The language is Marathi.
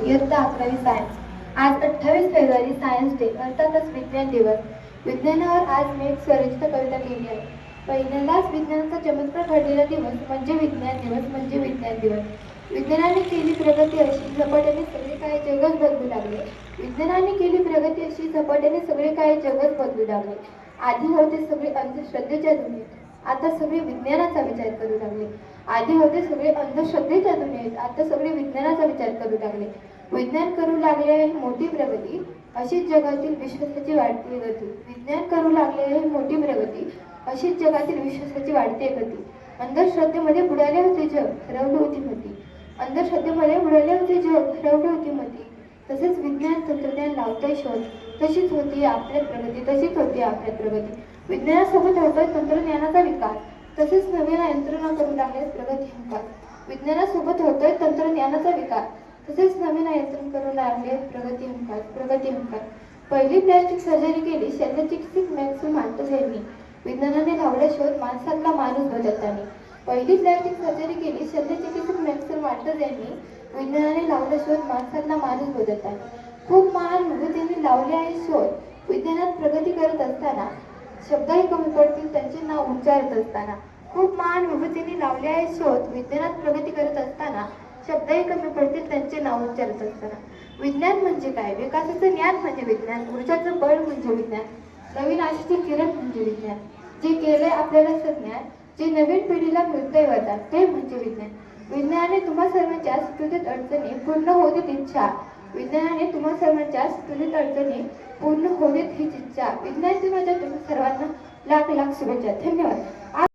इयत्ता 11वी सायन्स। आज 28 फेब्रुवारी सायन्स डे अर्थातच विज्ञान दिवस। विज्ञानावर आज मी एक स्वरचित कविता लिहिली आहे। पहिल्यांदाच विज्ञानाचा चमत्कार घडलेला दिवस म्हणजे विज्ञान दिवस म्हणजे विज्ञान दिवस। विज्ञानाने केली प्रगती अशी झपाट्याने सगळे काही जगच बदलू लागले। विज्ञानाने केली प्रगती अशी झपाट्याने सगळे काही जगच बदलू लागले। आधी होते सगळे अंधश्रद्धेच्या दुनियेत, आता सगळे विज्ञानाचा विचार करू लागले। आधी होते सगळे अंधश्रद्धेच्या दुनियेत, आता सगळे विज्ञानाचा विचार करू लागले। विज्ञान करू लागले आहे मोठी प्रगती, अशीच जगातील विश्वासाची वाढती गती। विज्ञान करू लागले आहे मोठी प्रगती, अशीच जगातील विश्वासाची वाढती गती। अंधश्रद्धेमध्ये बुडाले होते जग, हरवली होती मती। अंधश्रद्धेमध्ये बुडाले होते जग, हरवली होती मती। तसेच विज्ञान तंत्रज्ञान लावते शोध, तशीच होती आपल्यात प्रगती, तशीच होती आपल्यात प्रगती। विज्ञानासोबत होतोय तंत्रज्ञानाचा विकास, तसेच नवीन यंत्रणा करू लागले प्रगती हमखास। विज्ञानासोबत होतोय तंत्रज्ञानाचा विकास, तसेच नवीन यंत्रणा करू लागले प्रगती हमखास, प्रगती हमखास। पहिली प्लॅस्टिक सर्जरी केली शल्यचिकित्सक मॅक्स मार्टस यांनी। विज्ञानाने लावला शोध माणसातला माणूस बदलताना। पहिली प्लॅस्टिक सर्जरी केली शल्यचिकित्सक मॅक्स मार्टस यांनी। विज्ञानाने लावला शोध माणसातला माणूस बदलताना। खूप महान विभूतींनी लावले आहे शोध, विज्ञानात प्रगती करत असताना शब्दही कमी पडतील त्यांचे नाव उच्चारत असताना। खूप महान विभूतींनी लावले आहे शोध, विज्ञानात प्रगती करत असताना शब्दही कमी पडतील त्यांचे नाव उच्चारत असताना। विज्ञान म्हणजे काय? विकासाचं ज्ञान म्हणजे विज्ञान, ऊर्जाचं बळ म्हणजे विज्ञान, नवीन आशेचे किरण म्हणजे विज्ञान, जे केलंय आपल्याला सज्ञान, जे नवीन पिढीला मिळतंय वरदान ते म्हणजे विज्ञान। विज्ञानाने तुम्हा सर्वांच्या सुटुटीत अडचणी पूर्ण होऊ देत इच्छा। विज्ञानाने तुम्हा सर्वांच्या सुटुटीत अडचणी पूर्ण होऊ देत हीच इच्छा। विज्ञान दिनाच्या तुम्ही सर्वांना लाख लाख शुभेच्छा। धन्यवाद।